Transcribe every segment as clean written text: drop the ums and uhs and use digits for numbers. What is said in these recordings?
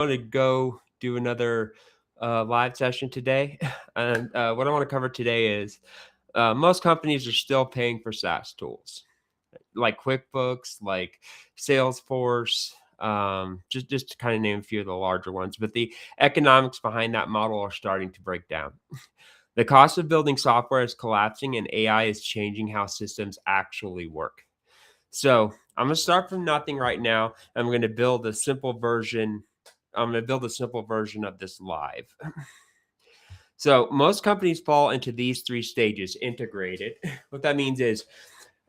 want to go do another live session today. And what I want to cover today is most companies are still paying for SaaS tools like QuickBooks, like Salesforce, just to kind of name a few of the larger ones. But the economics behind that model are starting to break down. The cost of building software is collapsing, and AI is changing how systems actually work. So I'm going to start from nothing right now. I'm going to build a simple version. I'm going to build a simple version of this live. So most companies fall into these three stages: integrated. What that means is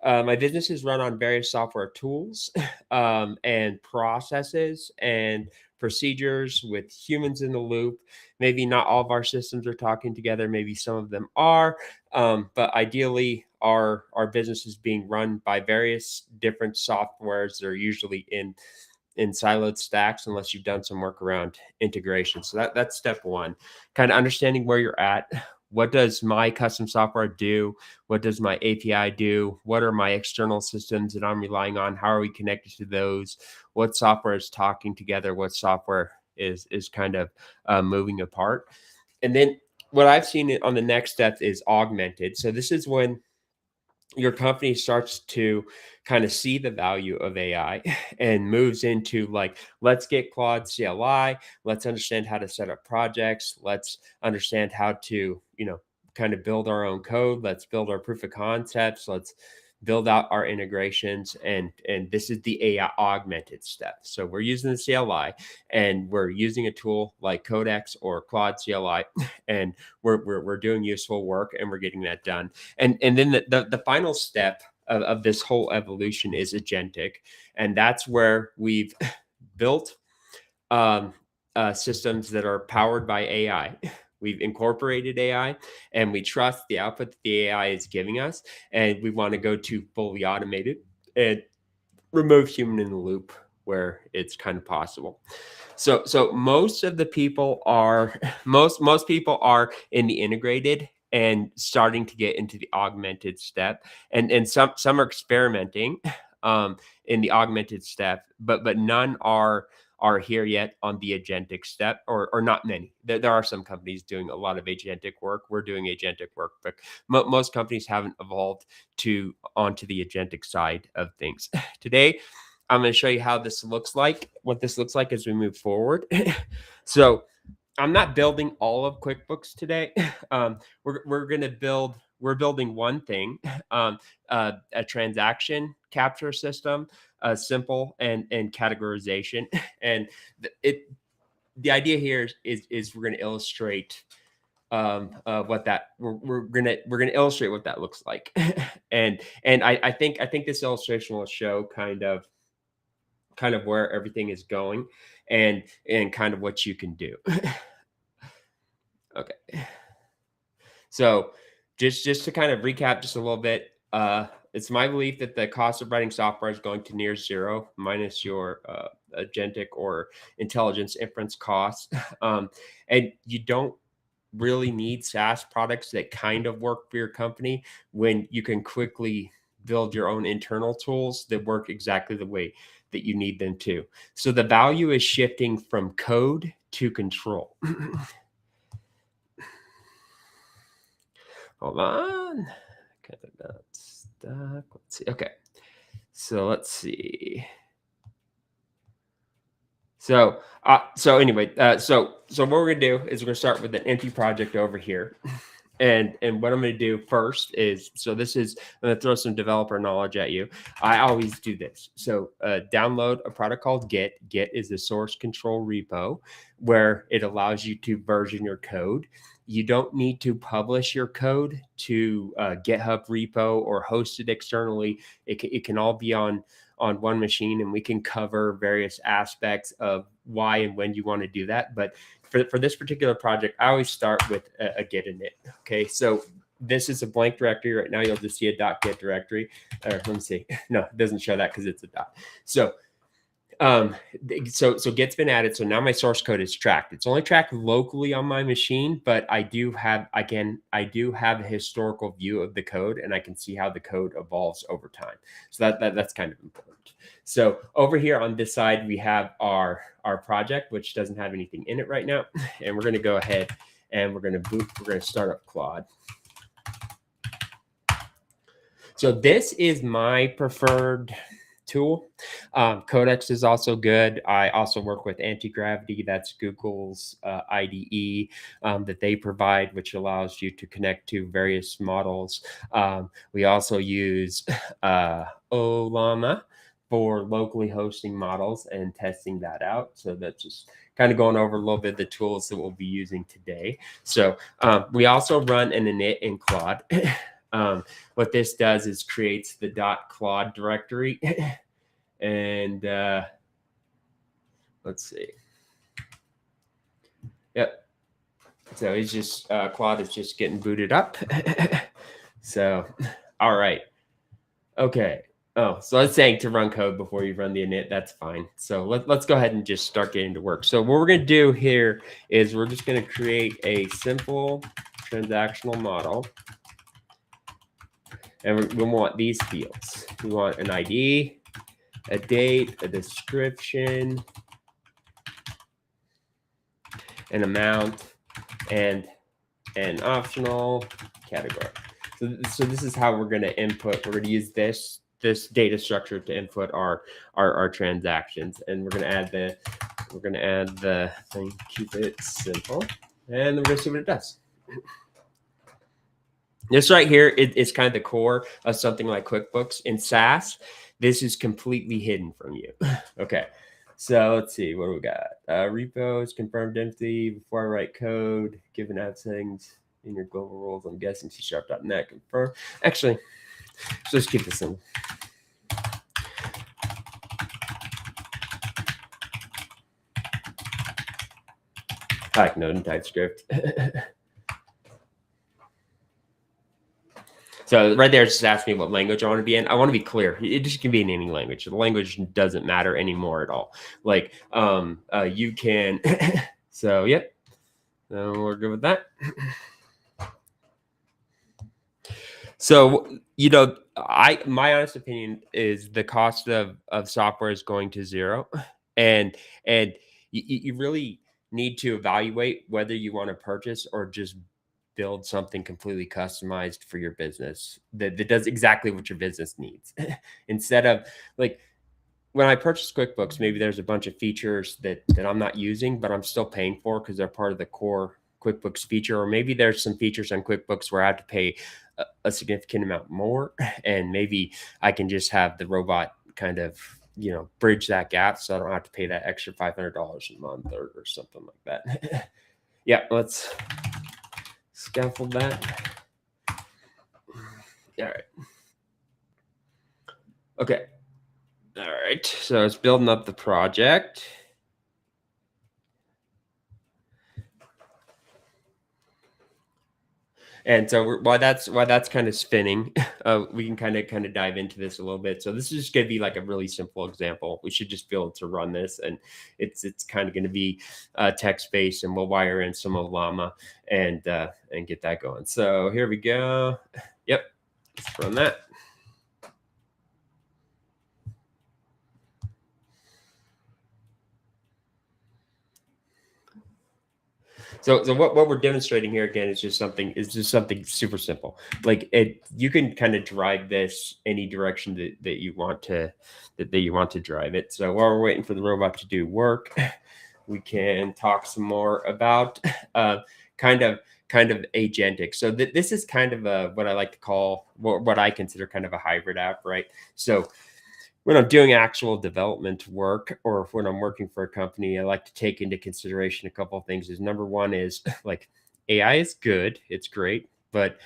my business is run on various software tools and processes and procedures with humans in the loop. Maybe not all of our systems are talking together. Maybe some of them are, but ideally, our business is being run by various different softwares that are usually in siloed stacks, unless you've done some work around integration. So that's step one, kind of understanding where you're at. What does my custom software do? What does my API do? What are my external systems that I'm relying on? How are we connected to those? What software is talking together? What software is kind of moving apart? And then what I've seen on the next step is augmented. So this is when your company starts to kind of see the value of AI and moves into like, let's get Claude CLI. Let's understand how to set up projects. Let's understand how to, kind of build our own code. Let's build our proof of concepts. Let's build out our integrations. And this is the AI augmented step. So we're using the CLI and we're using a tool like Codex or Claude CLI, and we're doing useful work and we're getting that done. And then the final step of this whole evolution is agentic. And that's where we've built systems that are powered by AI. We've incorporated AI and we trust the output that the AI is giving us. And we want to go to fully automated and remove human in the loop where it's kind of possible. So most of the people are most people are in the integrated and starting to get into the augmented step, and some are experimenting in the augmented step, but none are here yet on the agentic step, or not many. There are some companies doing a lot of agentic work. We're doing agentic work, but most companies haven't evolved onto the agentic side of things. Today, I'm going to show you how this looks like, what this looks like as we move forward. So I'm not building all of QuickBooks today. We're building one thing, a transaction capture system, simple and categorization. And the idea here is we're going to illustrate what that we're gonna illustrate what that looks like. and I think this illustration will show kind of where everything is going and kind of what you can do. Okay. So just to kind of recap just a little bit, it's my belief that the cost of writing software is going to near zero minus your agentic or intelligence inference costs. And you don't really need SaaS products that kind of work for your company when you can quickly build your own internal tools that work exactly the way that you need them to. So the value is shifting from code to control. Hold on. Kind of got stuck. Let's see. Okay. So let's see. So anyway, so what we're gonna do is we're gonna start with an empty project over here. And what I'm going to do first is, so this is, I'm going to throw some developer knowledge at you. I always do this. So download a product called Git. Git is the source control repo where it allows you to version your code. You don't need to publish your code to GitHub repo or host it externally. It can all be on one machine, and we can cover various aspects of why and when you want to do that. But for this particular project, I always start with a Git init. Okay, so this is a blank directory right now. You'll just see a .git directory. Let me see. No, it doesn't show that because it's a dot. So So Git's been added. So now my source code is tracked. It's only tracked locally on my machine, but I do have a historical view of the code, and I can see how the code evolves over time. So that's kind of important. So over here on this side, we have our project, which doesn't have anything in it right now, and we're going to go ahead and we're going to start up Claude. So this is my preferred tool. Codex is also good. I also work with Anti-Gravity. That's Google's IDE that they provide, which allows you to connect to various models. We also use Olama for locally hosting models and testing that out. So that's just kind of going over a little bit of the tools that we'll be using today. So we also run an init in Claude. What this does is creates the .claude directory. And let's see. Yep. So it's just Claude is just getting booted up. So, all right. Okay. Oh, so I was saying to run code before you run the init. That's fine. So let's go ahead and just start getting to work. So what we're going to do here is we're just going to create a simple transactional model. And we want these fields. We want an ID, a date, a description, an amount, and an optional category. So this is how we're going to input. We're going to use this data structure to input our transactions, and we're going to add the thing, keep it simple, and we're going to see what it does. This right here is kind of the core of something like QuickBooks. In SaaS, this is completely hidden from you. Okay, so let's see what do we got. Repo is confirmed empty before I write code. Given add settings in your global roles, I'm guessing C#.net confirm. Actually, so let's keep this simple. I like Node and TypeScript. So right there, just ask me what language I want to be in. I want to be clear. It just can be in any language. The language doesn't matter anymore at all. Like you can. So yep. So we're good with that. So my honest opinion is the cost of software is going to zero, and you really need to evaluate whether you want to purchase or just build something completely customized for your business that does exactly what your business needs. Instead of like when I purchased QuickBooks, maybe there's a bunch of features that I'm not using, but I'm still paying for because they're part of the core QuickBooks feature. Or maybe there's some features on QuickBooks where I have to pay a significant amount more, and maybe I can just have the robot kind of bridge that gap, so I don't have to pay that extra $500 a month or something like that. Yeah, let's scaffold that. All right. Okay. All right. So it's building up the project. And so while that's kind of spinning, we can kind of dive into this a little bit. So this is just going to be like a really simple example. We should just be able to run this, and it's kind of going to be text based, and we'll wire in some Olama and get that going. So here we go. Yep, let's run that. So what we're demonstrating here again is just something super simple. Like you can kind of drive this any direction that you want to drive it. So while we're waiting for the robot to do work, we can talk some more about kind of agentic. So this is kind of what I like to call what I consider kind of a hybrid app, right? So when I'm doing actual development work or when I'm working for a company, I like to take into consideration a couple of things. Number one is like AI is good, it's great, but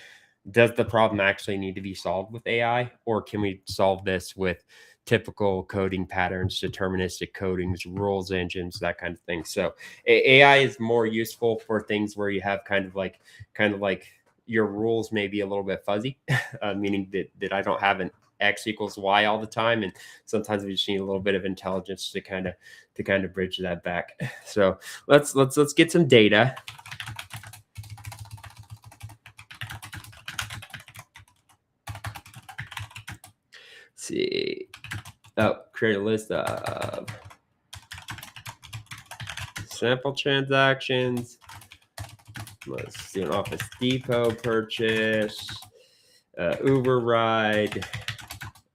does the problem actually need to be solved with AI, or can we solve this with typical coding patterns, deterministic codings, rules engines, that kind of thing? So AI is more useful for things where you have kind of like your rules may be a little bit fuzzy, meaning that I don't have X equals Y all the time. And sometimes we just need a little bit of intelligence to kind of bridge that back. So let's get some data. Let's see. Oh, create a list of sample transactions. Let's do an Office Depot purchase, Uber ride,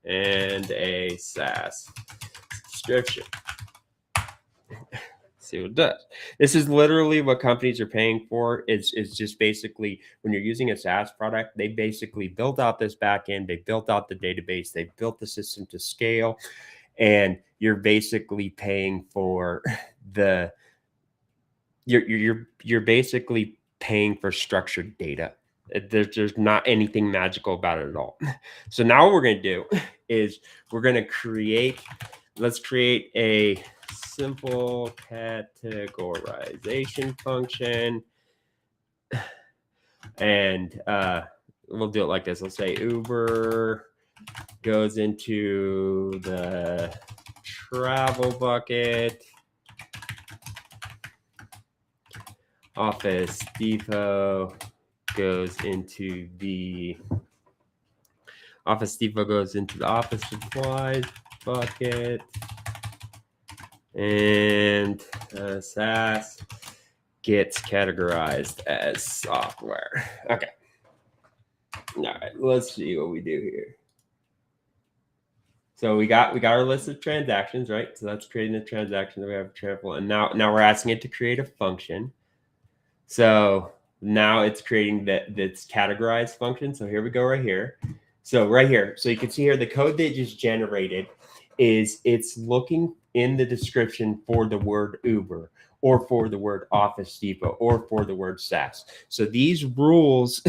and a SaaS subscription. See what it does. This is literally what companies are paying for. It's just basically when you're using a SaaS product, they basically built out this backend, they built out the database, they built the system to scale, and you're basically paying for the you're basically paying for structured data. There's not anything magical about it at all. So now what we're going to do is we're going to let's create a simple categorization function. And we'll do it like this. Let's say Uber goes into the travel bucket. Office Depot goes into the office supplies bucket, and SaaS gets categorized as software. Okay. All right, let's see what we do here. So we got our list of transactions, right? So that's creating the transaction that we have a sample, and now we're asking it to create a function. So now it's creating that's categorized function. So here we go right here. So right here, so you can see here the code that just generated is it's looking in the description for the word Uber or for the word Office Depot or for the word SaaS. So these rules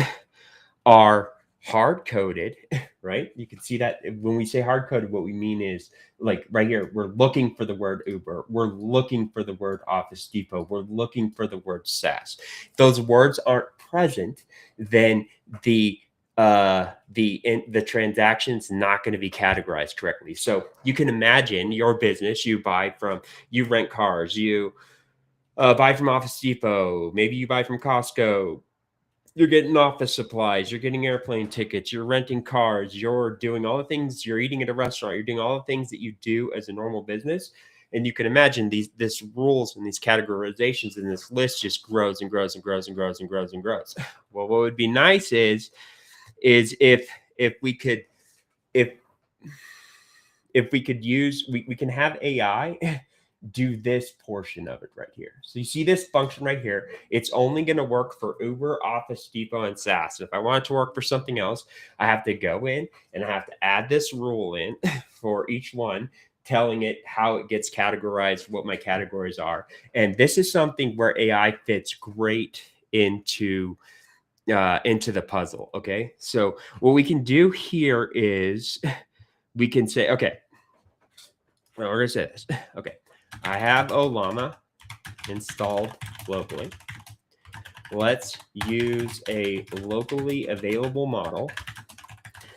are hard coded, right? You can see that when we say hard coded, what we mean is like right here, we're looking for the word Uber, we're looking for the word Office Depot, we're looking for the word SaaS. If those words aren't present, then the transaction's not going to be categorized correctly. So you can imagine your business, you rent cars, you buy from Office Depot, maybe you buy from Costco. You're getting office supplies, you're getting airplane tickets, you're renting cars, you're doing all the things, you're eating at a restaurant, you're doing all the things that you do as a normal business. And you can imagine this rules and these categorizations and this list just grows and grows and grows and grows and grows and grows. Well, what would be nice is if we could use, we can have AI do this portion of it right here. So you see this function right here. It's only going to work for Uber, Office Depot, and SaaS. If I want it to work for something else, I have to go in and I have to add this rule in for each one, telling it how it gets categorized, what my categories are. And this is something where AI fits great into the puzzle. Okay. So what we can do here is we can say, okay, well, we're going to say this. Okay. I have Olama installed locally. Let's use a locally available model.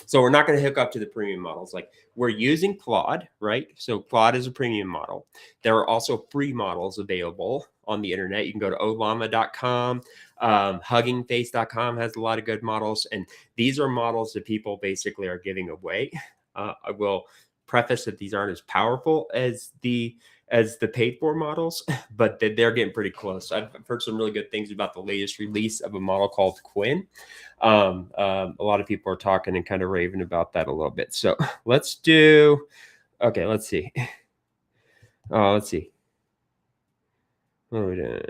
So we're not going to hook up to the premium models. Like we're using Claude, right? So Claude is a premium model. There are also free models available on the internet. You can go to olama.com. Huggingface.com has a lot of good models. And these are models that people basically are giving away. I will preface that these aren't as powerful as the paid for models, but they're getting pretty close. I've heard some really good things about the latest release of a model called Quinn. A lot of people are talking and kind of raving about that a little bit. So let's do, okay, let's see. Let's see. What are we doing?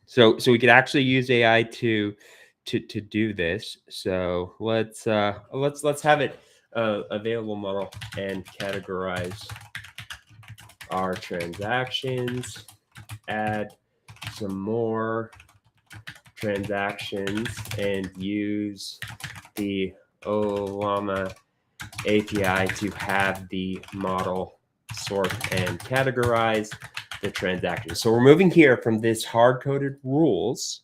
So we could actually use AI to do this. So let's have it available model and categorize our transactions, add some more transactions, and use the Olama API to have the model sort and categorize the transactions. So we're moving here from this hard-coded rules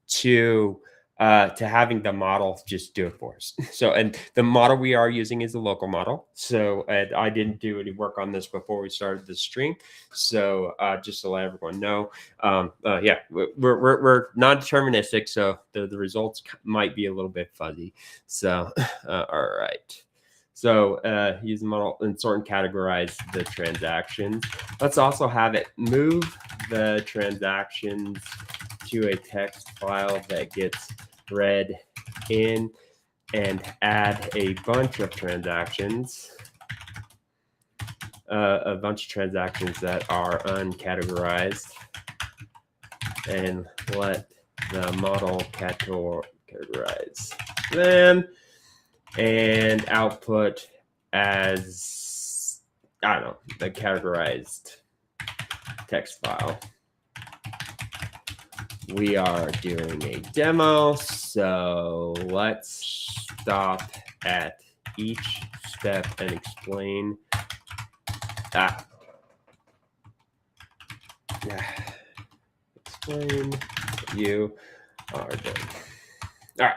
to to having the model just do it for us. So, and the model we are using is a local model. So, and I didn't do any work on this before we started the stream. So, just to let everyone know, yeah, we're non-deterministic, so the results might be a little bit fuzzy. So, all right. So, use the model and sort and categorize the transactions. Let's also have it move the transactions to a text file that gets read in and add a bunch of transactions that are uncategorized, and let the model categorize them and output as, I don't know, the categorized text file. We are doing a demo, so let's stop at each step and explain that. Explain what you are doing. All right.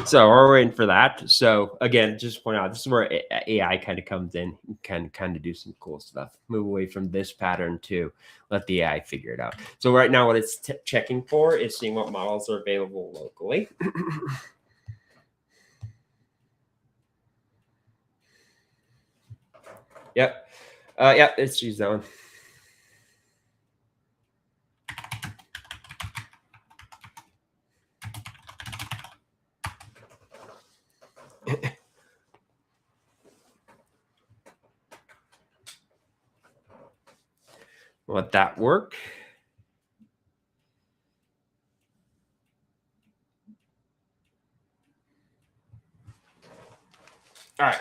So we're waiting for that. So again, just point out, this is where AI kind of comes in, can kind of do some cool stuff. Move away from this pattern to let the AI figure it out. So right now what it's checking for is seeing what models are available locally. Yep. Yep, it's used that one. Let that work. All right.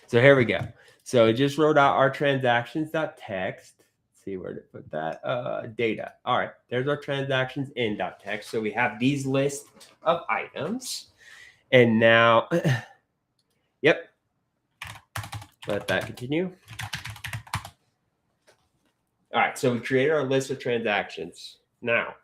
So here we go. So it just wrote out our transactions.txt. Let's see where to put that. Data. All right. There's our transactions in.txt. So we have these lists of items. And now, yep. Let that continue. All right. So we created our list of transactions. Now,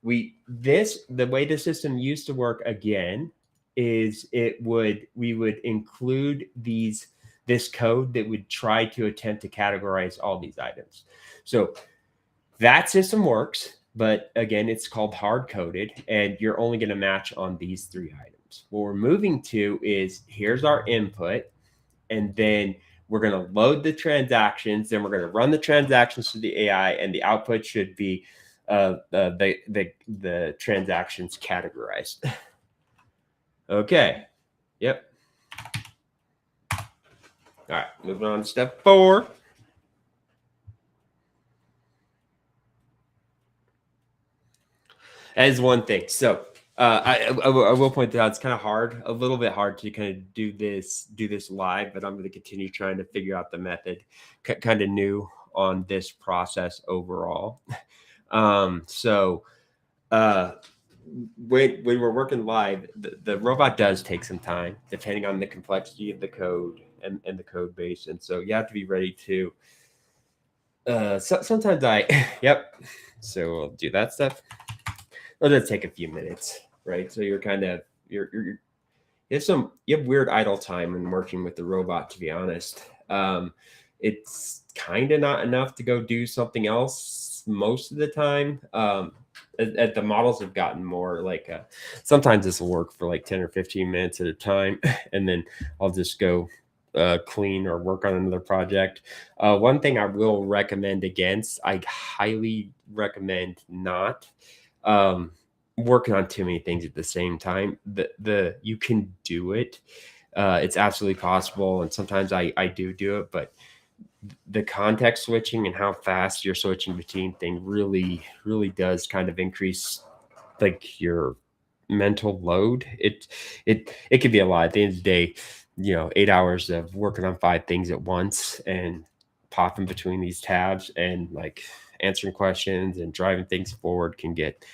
the way the system used to work again is we would include this code that would try to attempt to categorize all these items. So that system works, but again, it's called hard coded, and you're only going to match on these 3 items. What we're moving to is, here's our input, and then we're going to load the transactions, then we're going to run the transactions to the AI, and the output should be the transactions categorized. Okay. Yep. All right, moving on to step 4. As one thing. So I will point out, it's kind of hard, a little bit hard to kind of do this live, but I'm going to continue trying to figure out the method. Kind of new on this process overall. So when we're working live, the robot does take some time, depending on the complexity of the code and the code base. And so you have to be ready to, sometimes yep. So we'll do that stuff. It'll just take a few minutes, right? So you're kind of, you have weird idle time when working with the robot, to be honest. It's kind of not enough to go do something else most of the time. The models have gotten more like, sometimes this will work for like 10 or 15 minutes at a time, and then I'll just go clean or work on another project. One thing I will recommend against, I highly recommend not working on too many things at the same time. You can do it. It's absolutely possible, and sometimes I do it, but the context switching and how fast you're switching between things really does kind of increase like your mental load. It could be a lot. At the end of the day, 8 hours of working on 5 things at once and popping between these tabs and like answering questions and driving things forward can get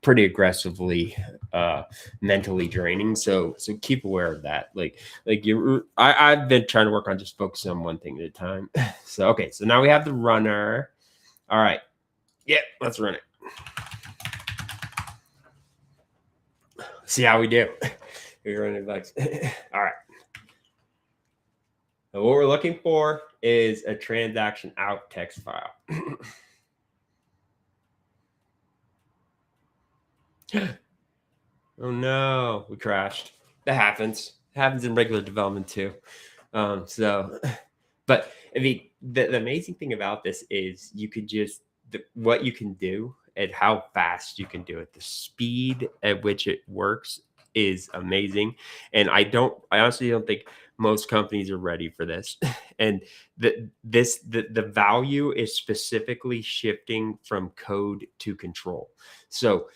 pretty aggressively mentally draining. So keep aware of that. I've been trying to work on just focusing on one thing at a time. So okay, so now we have the runner. All right, Yeah, let's run it. See how we do. We're running bugs. All right. So what we're looking for is a transaction out text file. Oh no, we crashed. That happens. It happens in regular development too. So, but I mean, the amazing thing about this is you could just what you can do and how fast you can do it. The speed at which it works is amazing, and I honestly don't think most companies are ready for this. And the value is specifically shifting from code to control. So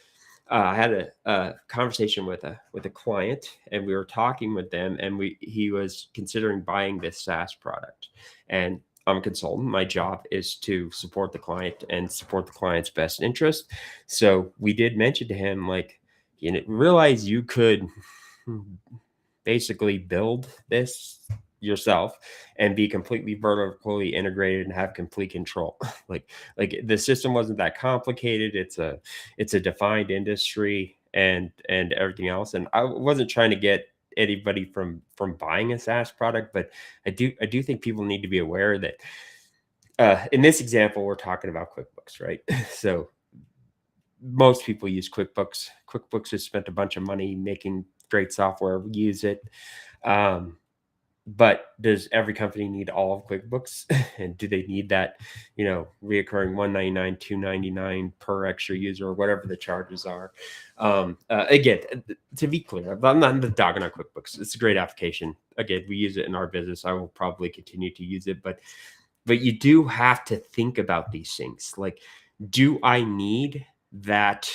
I had a conversation with a client, and we were talking with them, and he was considering buying this SaaS product. And I'm a consultant. My job is to support the client and support the client's best interest. So we did mention to him, like, you know, realize you could basically build this yourself and be completely vertically integrated and have complete control. like the system wasn't that complicated. It's a defined industry and everything else. And I wasn't trying to get anybody from buying a SaaS product, but I do think people need to be aware that in this example we're talking about QuickBooks, right? So most people use QuickBooks. QuickBooks has spent a bunch of money making great software. We use it. Um, but does every company need all of QuickBooks? And do they need that, reoccurring 199, 299 per extra user or whatever the charges are? Again, to be clear, I'm not dogging on QuickBooks. It's a great application. Again, we use it in our business. I will probably continue to use it, but you do have to think about these things. Like, do I need that,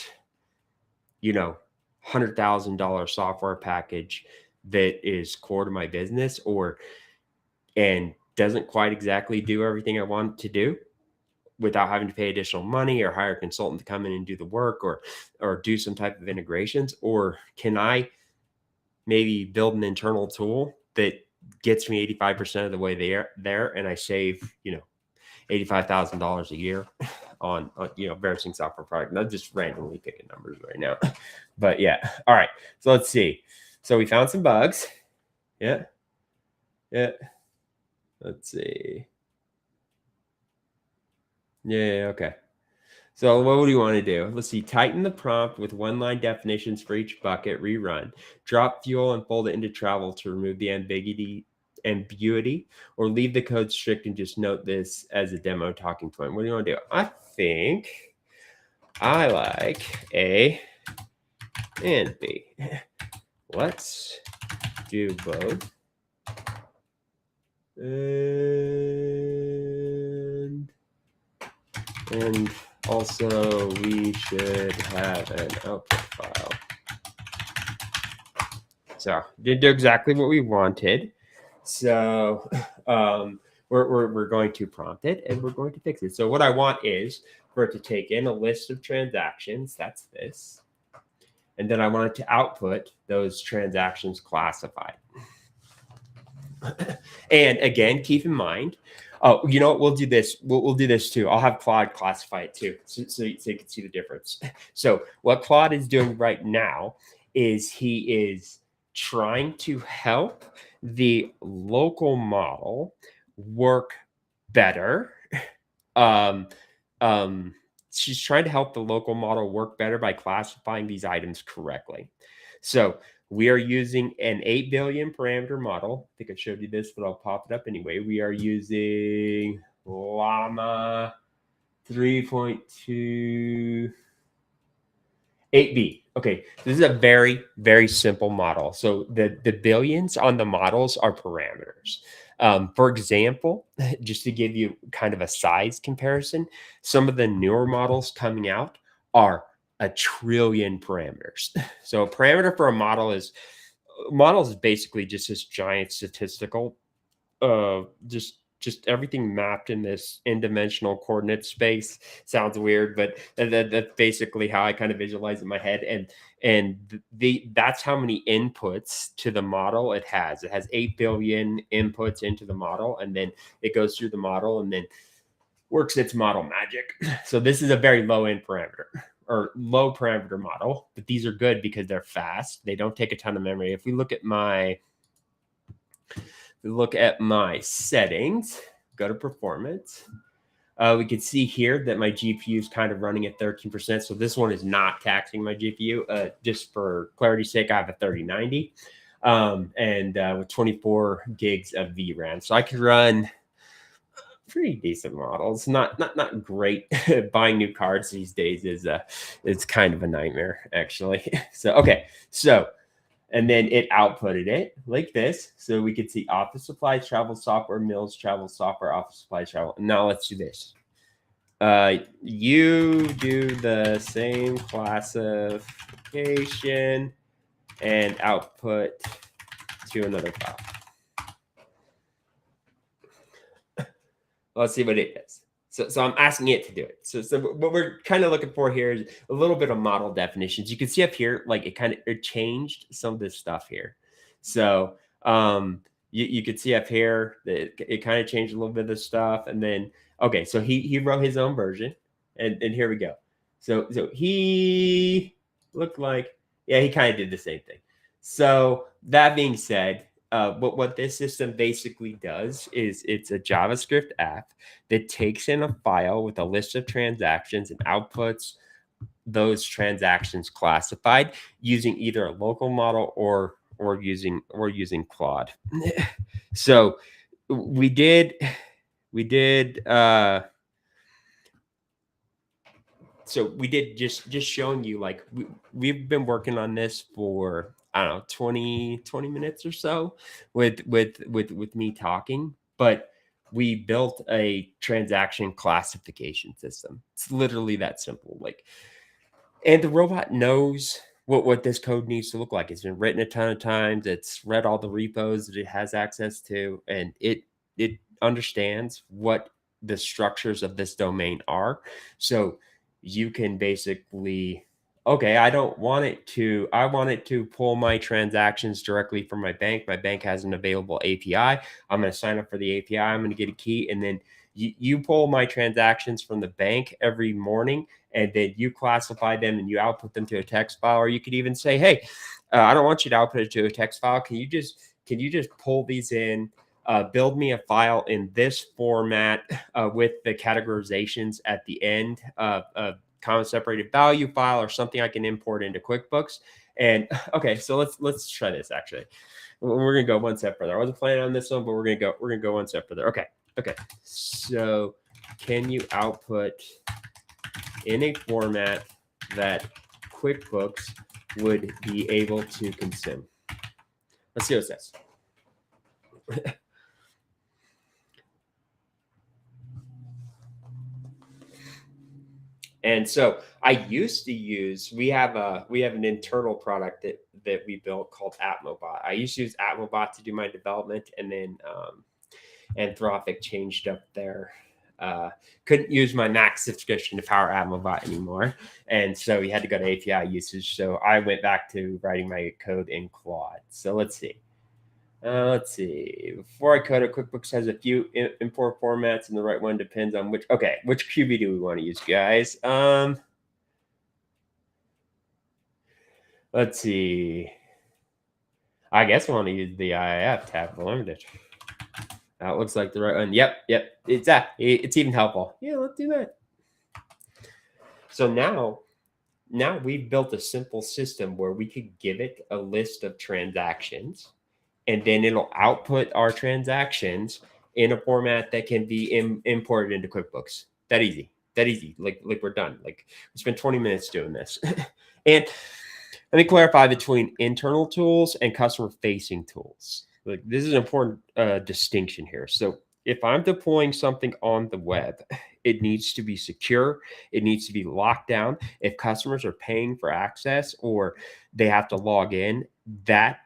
$100,000 software package that is core to my business and doesn't quite exactly do everything I want it to do without having to pay additional money or hire a consultant to come in and do the work or do some type of integrations? Or can I maybe build an internal tool that gets me 85% of the way there and I save, $85,000 a year on varying software product. I'm just randomly picking numbers right now. But yeah. All right. So let's see. So we found some bugs. Yeah. Yeah. Let's see. Yeah. Okay. So what do you want to do? Let's see. Tighten the prompt with one-line definitions for each bucket. Rerun. Drop fuel and fold it into travel to remove the ambiguity, or leave the code strict and just note this as a demo talking point. What do you want to do? I think I like A and B. Let's do both. And also we should have an output file. So did do exactly what we wanted. So we're going to prompt it and we're going to fix it. So what I want is for it to take in a list of transactions. That's this. And then I want it to output those transactions classified. And again, keep in mind, you know what? We'll do this. We'll do this too. I'll have Claude classify it too, so you can see the difference. So what Claude is doing right now is he is trying to help the local model work better. She's trying to help the local model work better by classifying these items correctly. So we are using an 8 billion parameter model. I think I showed you this, but I'll pop it up anyway. We are using Llama 3.2 8B. Okay, this is a very, very simple model. So the billions on the models are parameters. For example, just to give you kind of a size comparison, some of the newer models coming out are 1 trillion parameters. So a parameter for a model is basically just this giant statistical, just everything mapped in this n-dimensional coordinate space. Sounds weird, but that's basically how I kind of visualize it in my head. And that's how many inputs to the model it has. It has 8 billion inputs into the model, and then it goes through the model, and then works its model magic. So this is a very low end parameter or low parameter model, but these are good because they're fast. They don't take a ton of memory. If we look at my settings, go to performance. We can see here that my GPU is kind of running at 13%. So this one is not taxing my GPU. Just for clarity's sake, I have a 3090 with 24 gigs of VRAM. So I can run pretty decent models. Not great. Buying new cards these days is it's kind of a nightmare, actually. So okay, so and then it outputted it like this. So we could see office supplies, travel software, mills, travel software, office supplies, travel. Now let's do this. You do the same classification and output to another file. Let's see what it does. So I'm asking it to do it. So what we're kind of looking for here is a little bit of model definitions. You can see up here, like it changed some of this stuff here. So you could see up here that it kind of changed a little bit of this stuff. And then, okay, so he wrote his own version. And here we go. So he looked like, yeah, he kind of did the same thing. So that being said, what this system basically does is it's a JavaScript app that takes in a file with a list of transactions and outputs those transactions classified using either a local model or using Claude. So we did just showing you, like, we've been working on this for, I don't know, 20 minutes or so with me talking, but we built a transaction classification system. It's literally that simple. Like, and the robot knows what this code needs to look like. It's been written a ton of times. It's read all the repos that it has access to, and it understands what the structures of this domain are. So you can basically, okay, I want it to pull my transactions directly from my bank. My bank has an available API. I'm going to sign up for the API. I'm going to get a key. And then you pull my transactions from the bank every morning, and then you classify them and you output them to a text file. Or you could even say, hey, I don't want you to output it to a text file. Can you just pull these in? Build me a file in this format with the categorizations at the end of a comma separated value file or something I can import into QuickBooks. And okay, so let's try this. Actually, we're gonna go one step further. I wasn't planning on this one, but we're gonna go one step further. Okay. So can you output in a format that QuickBooks would be able to consume? Let's see what it says. And so I used to use, we have an internal product that we built called Atmobot. I used to use Atmobot to do my development, and then Anthropic changed up their, couldn't use my Max subscription to power Atmobot anymore. And so we had to go to API usage. So I went back to writing my code in Claude. So let's see. Before I code it, QuickBooks has a few import formats, and the right one depends on which QB do we want to use, guys? Let's see. I guess I want to use the IIF tab limited. That looks like the right one. Yep. It's even helpful. Yeah, let's do that. So now we've built a simple system where we could give it a list of transactions, and then it'll output our transactions in a format that can be imported into QuickBooks. That easy. Like we're done. Like, we spent 20 minutes doing this. And let me clarify between internal tools and customer-facing tools. Like, this is an important distinction here. So if I'm deploying something on the web, it needs to be secure. It needs to be locked down. If customers are paying for access or they have to log in, that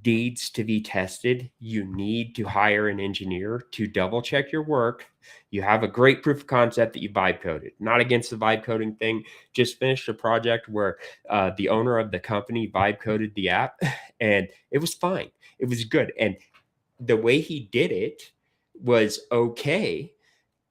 needs to be tested. You need to hire an engineer to double check your work. You have a great proof of concept that you vibe coded. Not against the vibe coding thing. Just finished a project where the owner of the company vibe coded the app, and it was fine. It was good. And the way he did it was okay.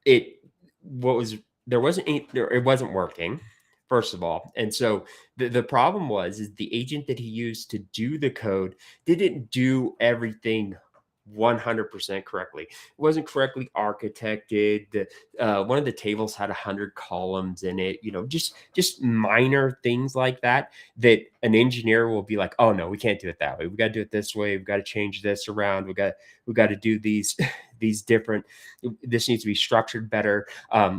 it what was there wasn't any, there, it wasn't working, first of all. And so the problem was is the agent that he used to do the code didn't do everything 100% correctly. It wasn't correctly architected. One of the tables had 100 columns in it, just minor things like that that an engineer will be like, oh no, we can't do it that way. We got to do it this way. We've got to change this around. We got to do these these different, this needs to be structured better.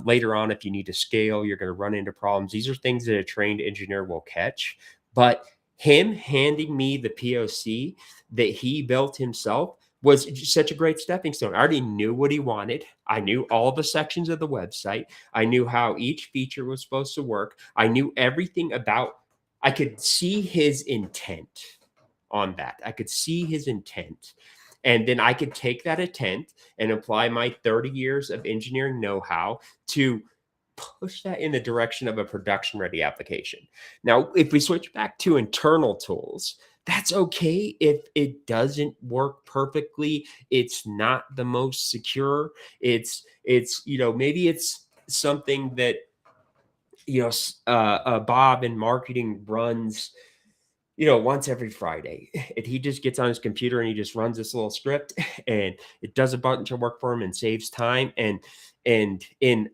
Later on, if you need to scale, you're going to run into problems. These are things that a trained engineer will catch. But him handing me the POC that he built himself was such a great stepping stone. I already knew what he wanted. I knew all the sections of the website. I knew how each feature was supposed to work. I knew everything about, I could see his intent on that. I could see his intent. And then I could take that intent and apply my 30 years of engineering know-how to push that in the direction of a production ready application. Now, if we switch back to internal tools, that's okay if it doesn't work perfectly. It's not the most secure. Maybe it's something that, Bob in marketing runs, once every Friday. And he just gets on his computer and he just runs this little script and it does a bunch of work for him and saves time. And in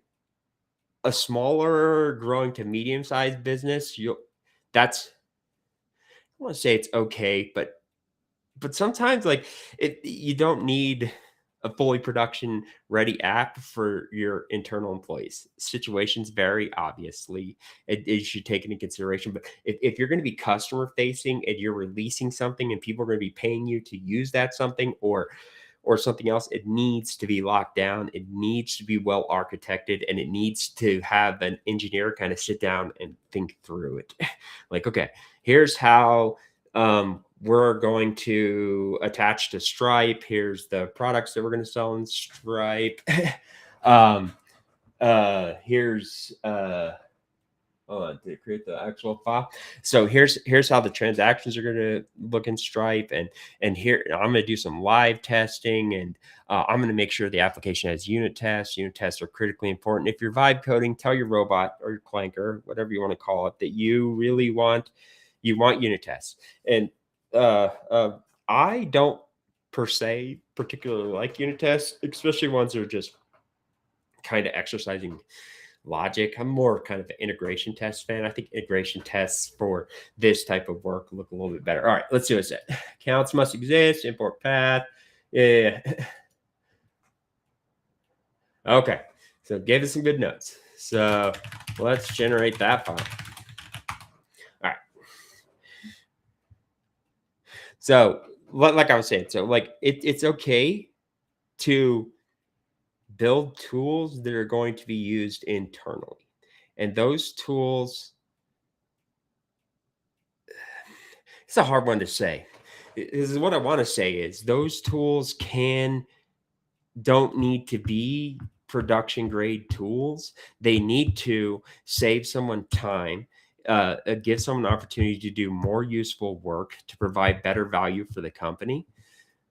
a smaller growing to medium sized business, that's, I want to say it's okay, but sometimes like you don't need a fully production ready app for your internal employees. Situations vary, obviously. It should take into consideration. But if you're going to be customer facing and you're releasing something and people are going to be paying you to use that something or something else, it needs to be locked down. It needs to be well architected, and it needs to have an engineer kind of sit down and think through it. Like, okay, here's how we're going to attach to Stripe. Here's the products that we're going to sell in Stripe. Here's to create the actual file. So here's how the transactions are going to look in Stripe, and here I'm going to do some live testing, and I'm going to make sure the application has unit tests. Unit tests are critically important. If you're vibe coding, tell your robot or your clanker, whatever you want to call it, that you really want unit tests. And I don't per se particularly like unit tests, especially ones that are just kind of exercising logic. I'm more kind of an integration test fan. I think integration tests for this type of work look a little bit better. All right, let's see what it said. Counts must exist, import path. Yeah. Okay, so it gave us some good notes. So let's generate that file. All right. So like I was saying, so like it's okay to build tools that are going to be used internally. And those tools, it's a hard one to say. This is what I want to say is those tools don't need to be production grade tools. They need to save someone time, give someone an opportunity to do more useful work to provide better value for the company.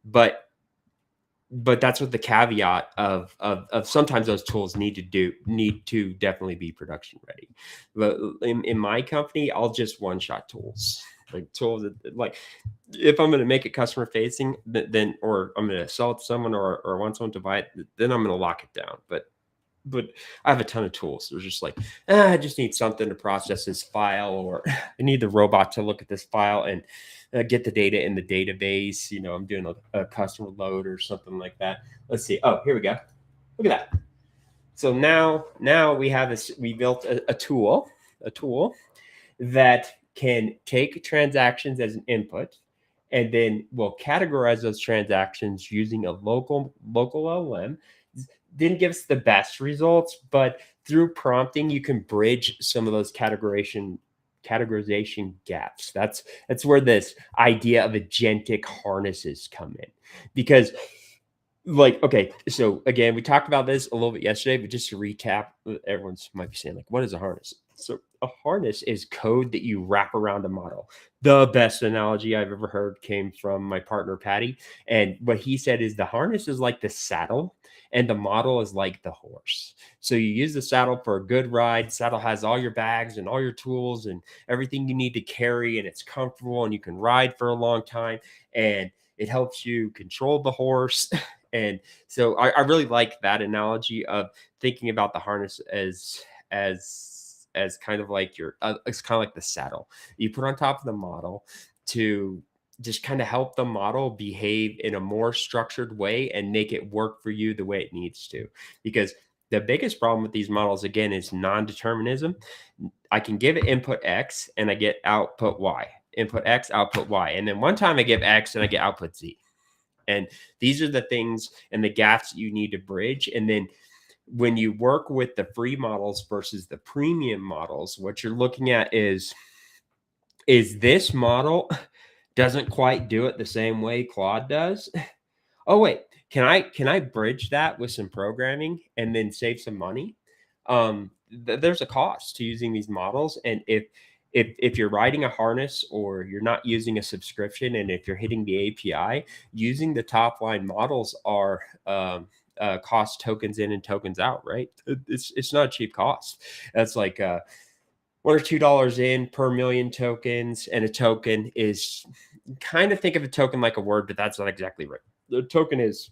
But that's with the caveat of sometimes those tools need to definitely be production ready. But in my company, I'll just one-shot tools, like tools that, like, if I'm going to make it customer facing, then or I'm going to sell it to someone or want someone to buy it, then I'm going to lock it down. But I have a ton of tools. They're just like, I just need something to process this file, or I need the robot to look at this file and get the data in the database. I'm doing a customer load or something like that. Let's see. Oh, here we go. Look at that. So now we have this. We built a tool that can take transactions as an input, and then we'll categorize those transactions using a local LLM. Didn't give us the best results, but through prompting, you can bridge some of those categorization gaps. That's where this idea of agentic harnesses come in. Because, like, okay, so again, we talked about this a little bit yesterday, but just to recap, everyone's might be saying, like, what is a harness? So a harness is code that you wrap around a model. The best analogy I've ever heard came from my partner, Patty. And what he said is the harness is like the saddle, and the model is like the horse. So you use the saddle for a good ride. Saddle has all your bags and all your tools and everything you need to carry, and it's comfortable and you can ride for a long time, and it helps you control the horse. And so I really like that analogy of thinking about the harness as kind of like your it's kind of like the saddle you put on top of the model to just kind of help the model behave in a more structured way and make it work for you the way it needs to. Because the biggest problem with these models again is non-determinism. I can give it input X and I get output Y. Input X, output Y. And then one time I give X and I get output Z. And these are the things and the gaps that you need to bridge. And then when you work with the free models versus the premium models, what you're looking at is this model doesn't quite do it the same way Claude does. Oh wait, can I bridge that with some programming and then save some money? There's a cost to using these models, and if you're writing a harness or you're not using a subscription, and if you're hitting the API, using the top line models are cost tokens in and tokens out, right? It's not a cheap cost. That's like $1 or $2 in per million tokens, and a token is kind of think of a token like a word, but that's not exactly right. The token is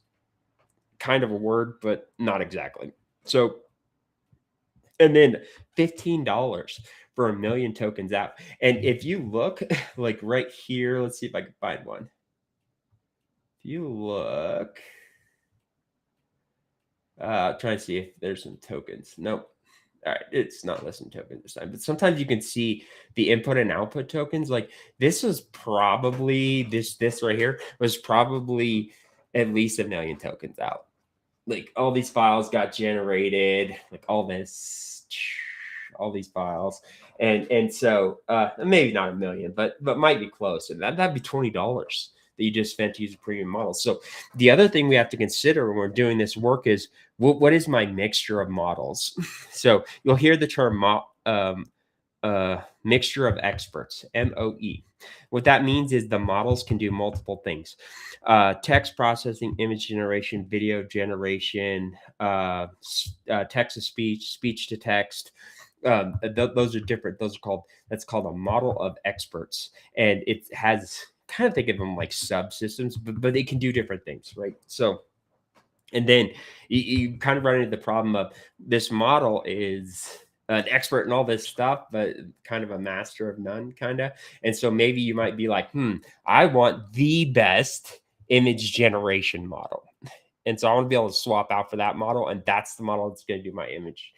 kind of a word, but not exactly. So, and then $15 for a million tokens out. And if you look like right here, let's see if I can find one. If you look, trying to see if there's some tokens. Nope. All right, it's not listing token this time, but sometimes you can see the input and output tokens. Like this was probably this right here was probably at least a million tokens out. Like all these files got generated, like all these files, and so maybe not a million, but might be close, and that'd be $20 that you just spent to use a premium model. So the other thing we have to consider when we're doing this work is what is my mixture of models. So you'll hear the term mixture of experts, MOE. What that means is the models can do multiple things: text processing, image generation, video generation, text to speech, speech to text. Those are different. That's called a model of experts, and it has kind of think of them like subsystems, but they can do different things, right? So, and then you kind of run into the problem of this model is an expert in all this stuff, but kind of a master of none, kind of. And so maybe you might be like, I want the best image generation model. And so I want to be able to swap out for that model. And that's the model that's going to do my image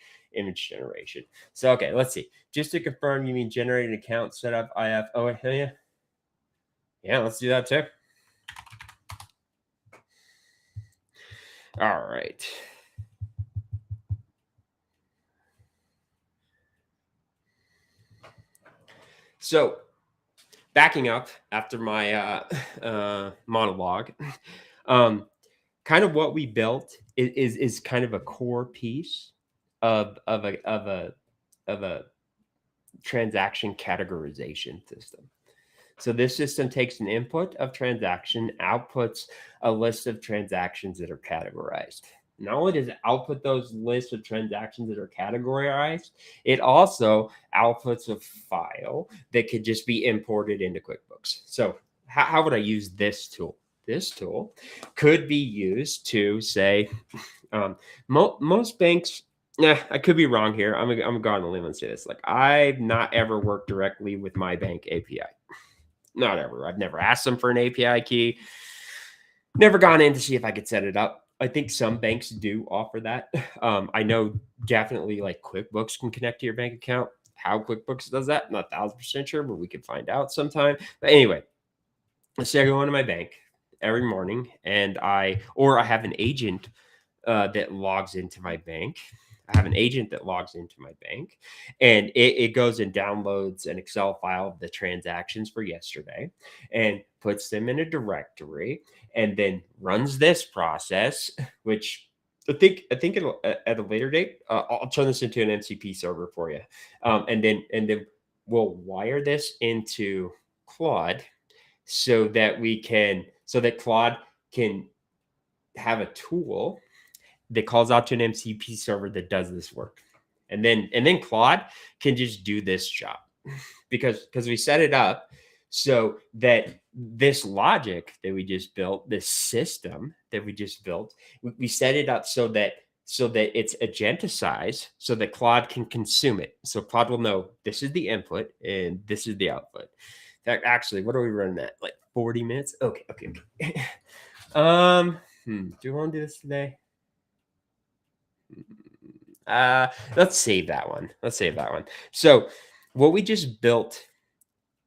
generation. So, okay, let's see. Just to confirm, you mean generate an account, set up IF. Oh, yeah. Yeah, let's do that too. All right. So backing up after my monologue, kind of what we built is kind of a core piece of a transaction categorization system. So this system takes an input of transaction, outputs a list of transactions that are categorized. Not only does it output those lists of transactions that are categorized, it also outputs a file that could just be imported into QuickBooks. So how would I use this tool? This tool could be used to say, most banks, I could be wrong here. I'm gonna go on the limb and say this. Like I've not ever worked directly with my bank API. Not ever. I've never asked them for an API key. Never gone in to see if I could set it up. I think some banks do offer that. I know definitely like QuickBooks can connect to your bank account. How QuickBooks does that, not 1,000% sure, but we could find out sometime. But anyway, let's say I go into my bank every morning and I have an agent that logs into my bank. I have an agent that logs into my bank, and it goes and downloads an Excel file of the transactions for yesterday and puts them in a directory and then runs this process, which I think it'll at a later date, I'll turn this into an MCP server for you. And then we'll wire this into Claude so that Claude can have a tool that calls out to an MCP server that does this work. And then Claude can just do this job because we set it up so that this logic that we just built, this system that we just built, we set it up so that it's agenticized so that Claude can consume it. So Claude will know this is the input and this is the output. Actually, what are we running at? Like 40 minutes? Okay. Do you want to do this today? Let's save that one. So what we just built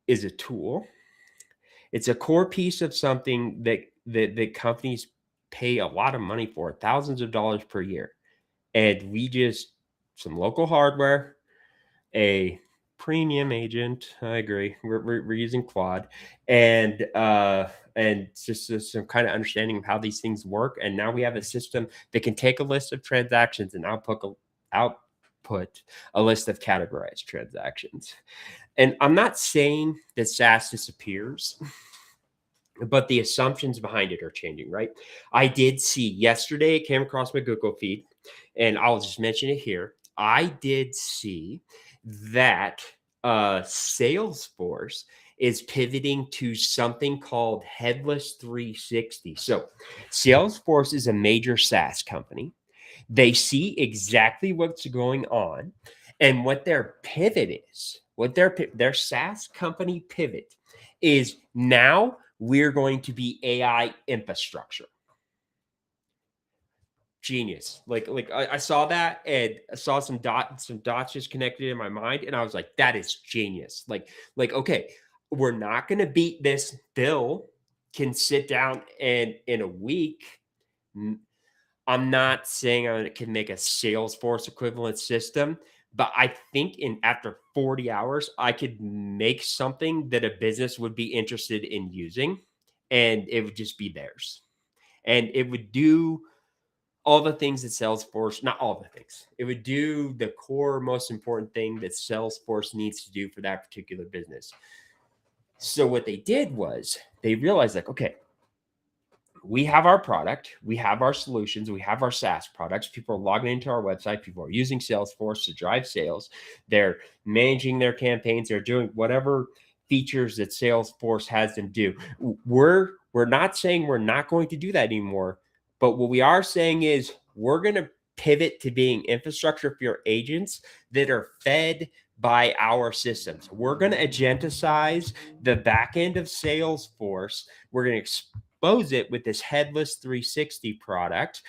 is a tool. It's a core piece of something that companies pay a lot of money for, thousands of dollars per year. And we just some local hardware, a premium agent. I agree. We're using Claude, and just some kind of understanding of how these things work. And now we have a system that can take a list of transactions and output a list of categorized transactions. And I'm not saying that SaaS disappears, but the assumptions behind it are changing, right? I did see yesterday, it came across my Google feed, and I'll just mention it here. I did see that Salesforce is pivoting to something called Headless 360. So, Salesforce is a major SaaS company. They see exactly what's going on and what their pivot is. What their SaaS company pivot is now we're going to be AI infrastructure. Genius. Like I saw that and I saw some dots just connected in my mind, and I was like, that is genius. Like okay, we're not going to beat this. Bill can sit down and in a week. I'm not saying I can make a Salesforce equivalent system, but I think in after 40 hours, I could make something that a business would be interested in using, and it would just be theirs. And it would do all the things that Salesforce, not all the things, it would do the core, most important thing that Salesforce needs to do for that particular business. So what they did was they realized like, okay, we have our product, we have our solutions, we have our SaaS products. People are logging into our website, people are using Salesforce to drive sales. They're managing their campaigns, they're doing whatever features that Salesforce has them do. We're not saying we're not going to do that anymore, but what we are saying is we're going to pivot to being infrastructure for your agents that are fed by our systems. We're going to agenticize the back end of Salesforce. We're going to expose it with this headless 360 product,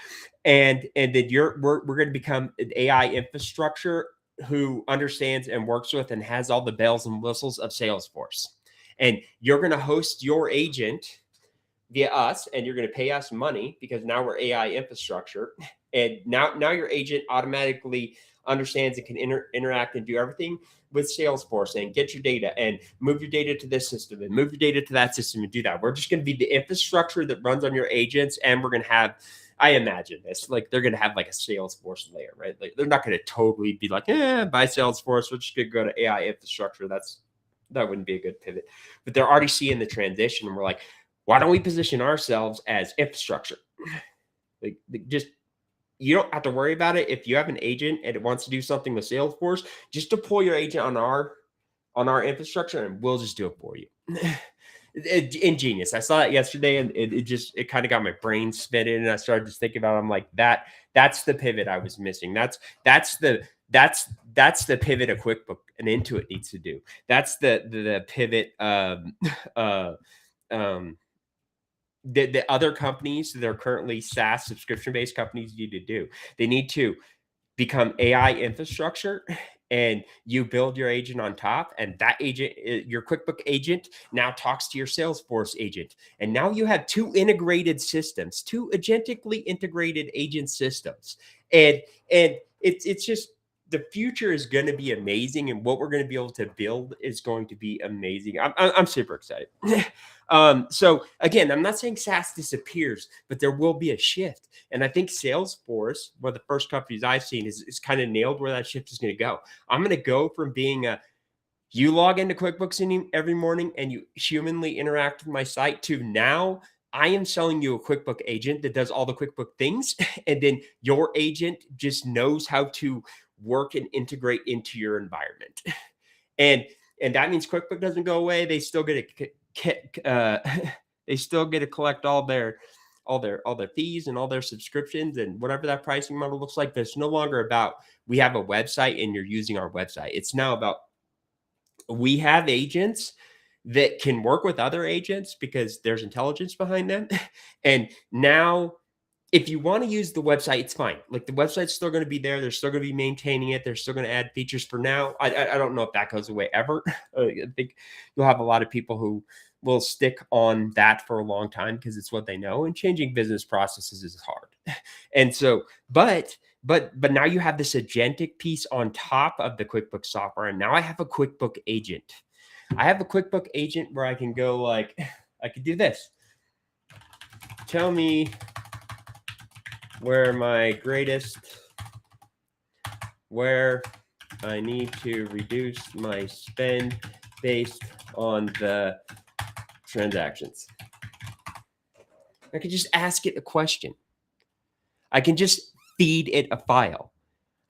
and then we're going to become an AI infrastructure who understands and works with and has all the bells and whistles of Salesforce. And you're going to host your agent via us, and you're going to pay us money because now we're AI infrastructure. And now your agent automatically understands and can interact and do everything with Salesforce and get your data and move your data to this system and move your data to that system and do that. We're just going to be the infrastructure that runs on your agents, and we're going to have, I imagine this, like they're going to have like a Salesforce layer, right? Like they're not going to totally be like, buy Salesforce, we're just going to go to AI infrastructure. That wouldn't be a good pivot. But they're already seeing the transition, and we're like, why don't we position ourselves as infrastructure? Like just, you don't have to worry about it. If you have an agent and it wants to do something with Salesforce, just deploy your agent on our infrastructure, and we'll just do it for you. Ingenious. I saw that yesterday, and it kind of got my brain spinning, and I started just thinking about it. I'm like, that's the pivot I was missing. That's the pivot a QuickBook and Intuit needs to do. That's the pivot the other companies that are currently SaaS subscription-based companies need to do. They need to become AI infrastructure, and you build your agent on top, and that agent, your QuickBook agent, now talks to your Salesforce agent. And now you have two integrated systems, two agentically integrated agent systems. And it's just, the future is going to be amazing, and what we're going to be able to build is going to be amazing. I'm super excited. So again, I'm not saying SaaS disappears, but there will be a shift. And I think Salesforce, one of the first companies I've seen, is kind of nailed where that shift is going to go. I'm going to go from being you log into QuickBooks every morning and you humanly interact with my site to now I am selling you a QuickBook agent that does all the QuickBook things, and then your agent just knows how to work and integrate into your environment. And and that means QuickBook doesn't go away. They still get to they still get to collect all their fees and all their subscriptions and whatever that pricing model looks like. But it's no longer about we have a website and you're using our website. It's now about we have agents that can work with other agents because there's intelligence behind them. And now, if you want to use the website, it's fine. Like the website's still going to be there. They're still going to be maintaining it. They're still going to add features for now. I don't know if that goes away ever. I think you'll have a lot of people who will stick on that for a long time because it's what they know. And changing business processes is hard. And so, but now you have this agentic piece on top of the QuickBooks software. And now I have a QuickBook agent. I have a QuickBook agent where I can go like, I could do this. Tell me where I need to reduce my spend based on the transactions. I can just ask it a question. I can just feed it a file.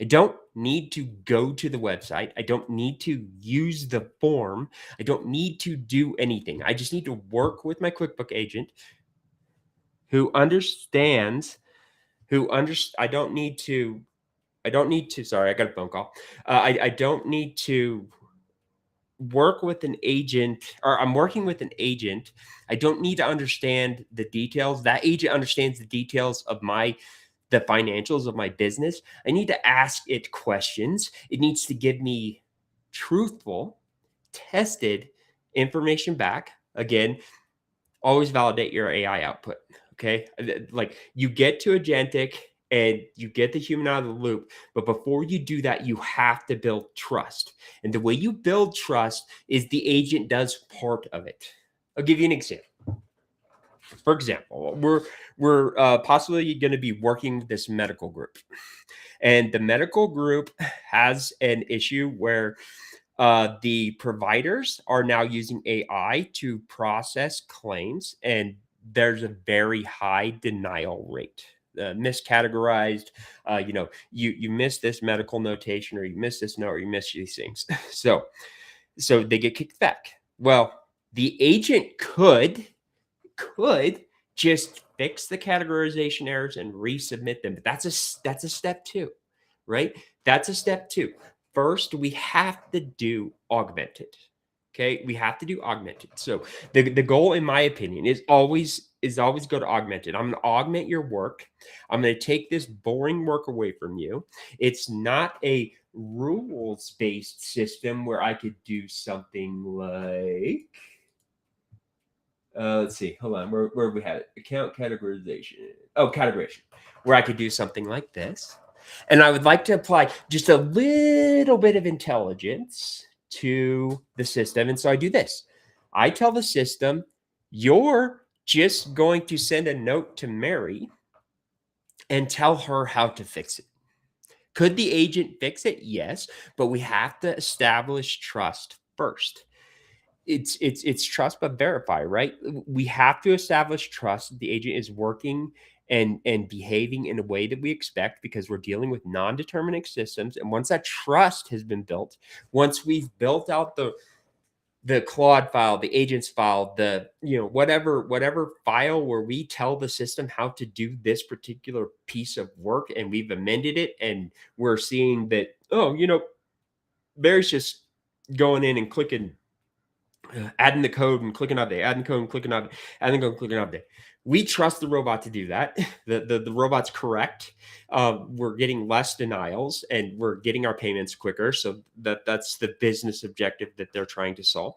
I don't need to go to the website. I don't need to use the form. I don't need to do anything. I just need to work with my QuickBook agent who understands, I don't need to, sorry, I got a phone call. I don't need to work with an agent, or I'm working with an agent. I don't need to understand the details. That agent understands the details of the financials of my business. I need to ask it questions. It needs to give me truthful, tested information back. Again, always validate your AI output. Okay. Like you get to agentic and you get the human out of the loop. But before you do that, you have to build trust. And the way you build trust is the agent does part of it. I'll give you an example. For example, we're possibly going to be working with this medical group, and the medical group has an issue where the providers are now using AI to process claims, and there's a very high denial rate. Miscategorized, you miss this medical notation, or you miss this note, or you miss these things. So they get kicked back. Well, the agent could just fix the categorization errors and resubmit them. But that's a step two, right? That's a step two. First, we have to do augmented. Okay, we have to do augmented. So the goal, in my opinion, is always go to augmented. I'm going to augment your work. I'm going to take this boring work away from you. It's not a rules-based system where I could do something like let's see. Hold on. Where we had it? Account categorization. Oh, categorization. Where I could do something like this. And I would like to apply just a little bit of intelligence to the system. And so I do this. I tell the system, you're just going to send a note to Mary and tell her how to fix it. Could the agent fix it? Yes, but we have to establish trust first. It's trust but verify, right? We have to establish trust that the agent is working and behaving in a way that we expect, because we're dealing with non-deterministic systems. And once that trust has been built, once we've built out the Claude file, the agents file, the whatever file where we tell the system how to do this particular piece of work, and we've amended it, and we're seeing that, Barry's just going in and clicking, adding the code and clicking update, adding code and clicking update, adding code and clicking update. We trust the robot to do that. The robot's correct. We're getting less denials, and we're getting our payments quicker. So that's the business objective that they're trying to solve.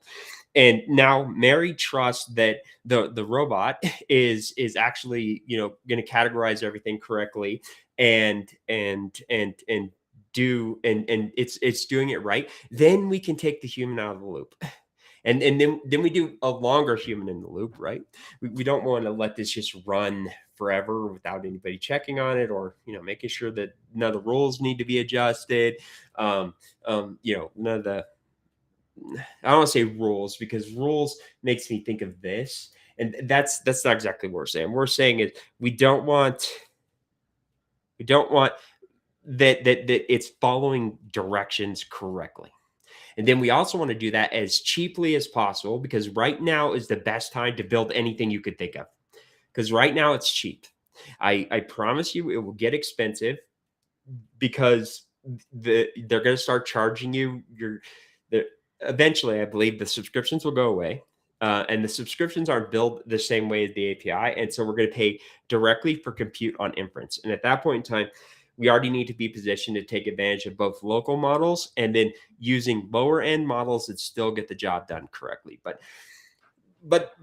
And now Mary trusts that the robot is actually going to categorize everything correctly and do and it's doing it right. Then we can take the human out of the loop. And then we do a longer human in the loop, right? We don't want to let this just run forever without anybody checking on it, or making sure that none of the rules need to be adjusted. None of the, I don't want to say rules, because rules makes me think of this. And that's not exactly what we're saying. We're saying is we don't want that it's following directions correctly. And then we also want to do that as cheaply as possible, because right now is the best time to build anything you could think of. Because right now it's cheap. I promise you it will get expensive, because they're going to start charging you the eventually. I believe the subscriptions will go away. And the subscriptions aren't built the same way as the API. And so we're going to pay directly for compute on inference. And at that point in time, we already need to be positioned to take advantage of both local models and then using lower end models that still get the job done correctly. But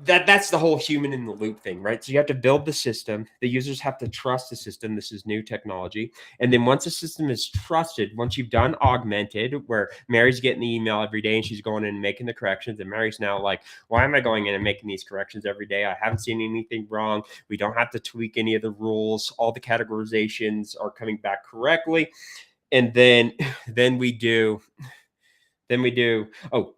that's the whole human in the loop thing, right? So you have to build the system. The users have to trust the system. This is new technology. And then once the system is trusted, once you've done augmented, where Mary's getting the email every day and she's going in and making the corrections, and Mary's now like, why am I going in and making these corrections every day? I haven't seen anything wrong. We don't have to tweak any of the rules. All the categorizations are coming back correctly. And then we do oh,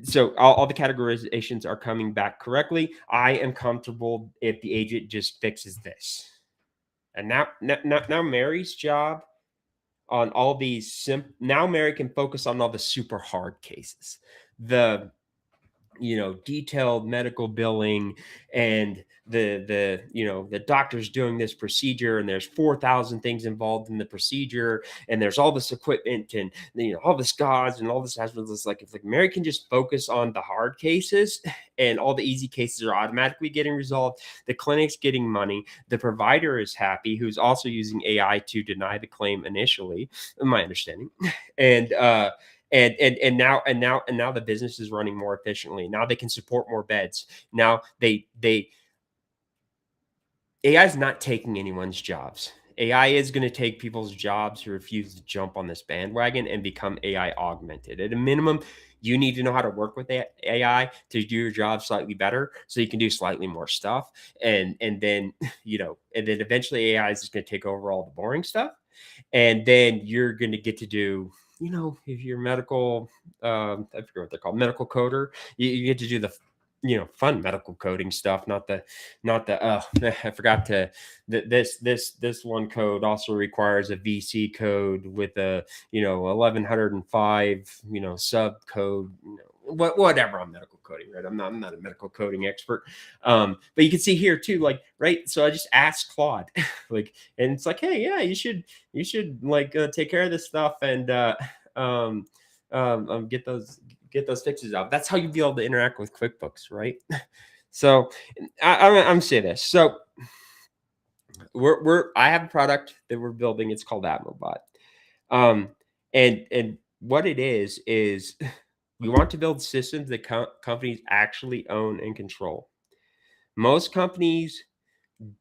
so all the categorizations are coming back correctly. I am comfortable if the agent just fixes this. And now Mary's job on all these now Mary can focus on all the super hard cases, the detailed medical billing, and the doctor's doing this procedure, and there's 4,000 things involved in the procedure, and there's all this equipment, and all this gauze and all this hassle. It's like, if like Mary can just focus on the hard cases, and all the easy cases are automatically getting resolved, the clinic's getting money, the provider is happy, who's also using AI to deny the claim initially, in my understanding. And now the business is running more efficiently. Now they can support more beds. Now AI is not taking anyone's jobs. AI is going to take people's jobs who refuse to jump on this bandwagon and become AI augmented. At a minimum, you need to know how to work with AI to do your job slightly better, so you can do slightly more stuff. And then eventually AI is just going to take over all the boring stuff. And then you're going to get to do, if you're medical, I forget what they're called, medical coder, you get to do the, fun medical coding stuff, not the I forgot to, this one code also requires a VC code with a, 1105, sub code, whatever on medical coding, right? I'm not a medical coding expert. But you can see here too, like, right. So I just asked Claude, like, and it's like, hey, yeah, you should like take care of this stuff and get those fixes out. That's how you be able to interact with QuickBooks, right? So I'm saying this. So I have a product that we're building. It's called AtmoBot. And what it is we want to build systems that companies actually own and control. Most companies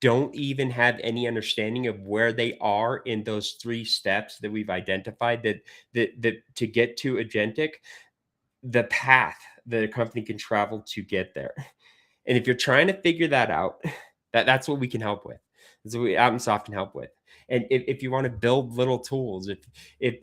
don't even have any understanding of where they are in those 3 steps that we've identified, that to get to agentic, the path that a company can travel to get there. And if you're trying to figure that out, that's what we can help with. That's what Atmosoft can help with. And if you want to build little tools, if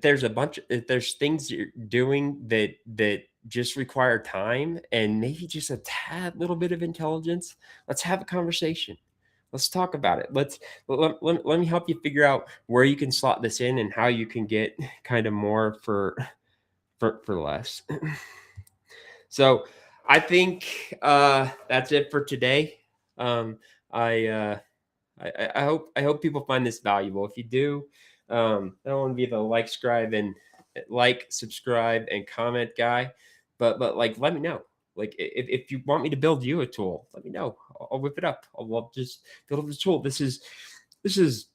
there's things you're doing that just require time and maybe just a tad little bit of intelligence, let's have a conversation. Let's talk about it. Let me help you figure out where you can slot this in and how you can get kind of more for less. So I think that's it for today. I hope people find this valuable. If you do, I don't want to be the subscribe and comment guy, but like, let me know. Like, if you want me to build you a tool, let me know. I'll whip it up. I'll just build a tool. This is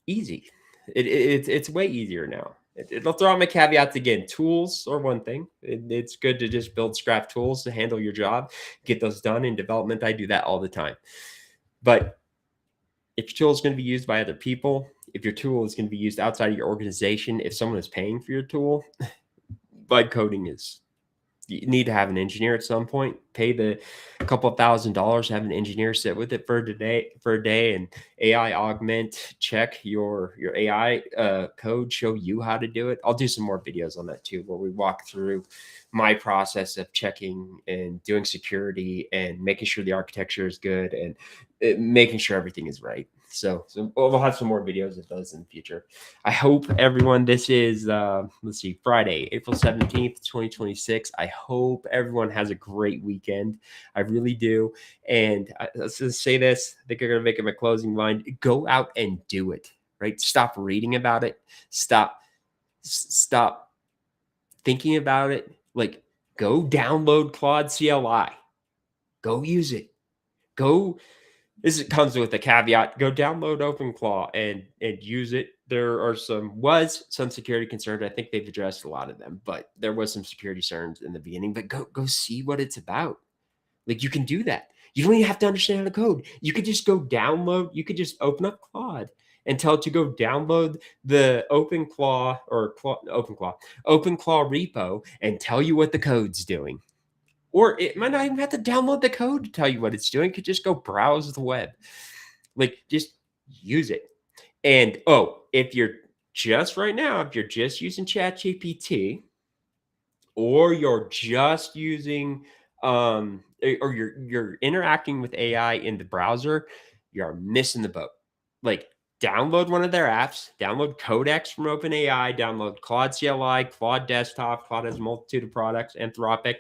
easy. It's way easier now. It'll throw out my caveats again. Tools are one thing. It's good to just build scrap tools to handle your job, get those done in development. I do that all the time. But if your tool is going to be used by other people, if your tool is going to be used outside of your organization, if someone is paying for your tool, vibe coding you need to have an engineer at some point. pay the couple of $1,000s, have an engineer sit with it for a day, and AI augment, check your AI code, show you how to do it. I'll do some more videos on that too, where we walk through my process of checking and doing security and making sure the architecture is good and making sure everything is right. So we'll have some more videos of those in the future. I hope everyone, this is, let's see, Friday, April 17th, 2026. I hope everyone has a great weekend. I really do. And let's just say this, I think I'm going to make it my closing line. Go out and do it, right? Stop reading about it. Stop thinking about it. Like, go download Claude CLI. Go use it. Go. This comes with a caveat. Go download OpenClaw and use it. There are some security concerns. I think they've addressed a lot of them, but there was some security concerns in the beginning. But go see what it's about. Like, you can do that. You don't even have to understand how to code. You could just go download. You could just open up Claude and tell it to go download the OpenClaw repo and tell you what the code's doing. Or it might not even have to download the code to tell you what it's doing. It could just go browse the web. Like, just use it. And if you're just right now, if you're just using ChatGPT, or you're just using or you're interacting with AI in the browser, you're missing the boat. Like, download one of their apps, download Codex from OpenAI, download Claude CLI, Claude Desktop. Claude has a multitude of products, Anthropic.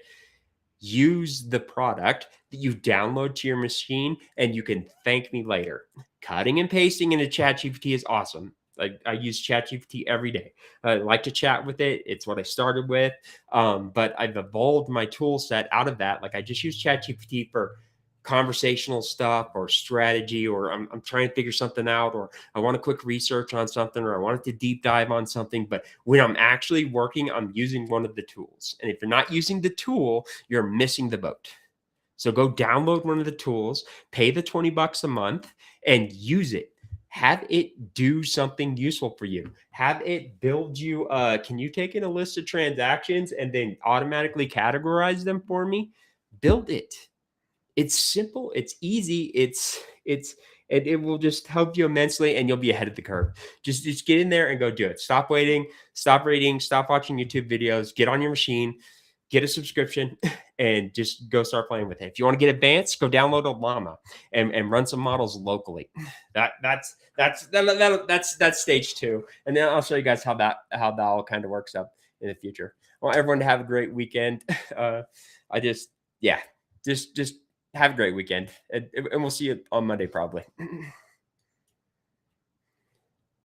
Use the product that you download to your machine, and you can thank me later. Cutting and pasting into ChatGPT is awesome. I use ChatGPT every day. I like to chat with it. It's what I started with. But I've evolved my tool set out of that. Like, I just use ChatGPT for conversational stuff or strategy, or I'm trying to figure something out, or I want a quick research on something, or I wanted to deep dive on something. But when I'm actually working, I'm using one of the tools. And if you're not using the tool, you're missing the boat. So go download one of the tools, pay the $20 a month, and use it. Have it do something useful for you. Have it build you. Can you take in a list of transactions and then automatically categorize them for me? Build it. It's simple, it's easy, it will just help you immensely, and you'll be ahead of the curve. Just get in there and go do it. Stop waiting, stop reading, stop watching YouTube videos, get on your machine, get a subscription, and just go start playing with it. If you want to get advanced, go download a llama and run some models locally. That's stage 2. And then I'll show you guys how that all kind of works up in the future. I want everyone to have a great weekend. I just yeah, just have a great weekend, and we'll see you on Monday probably.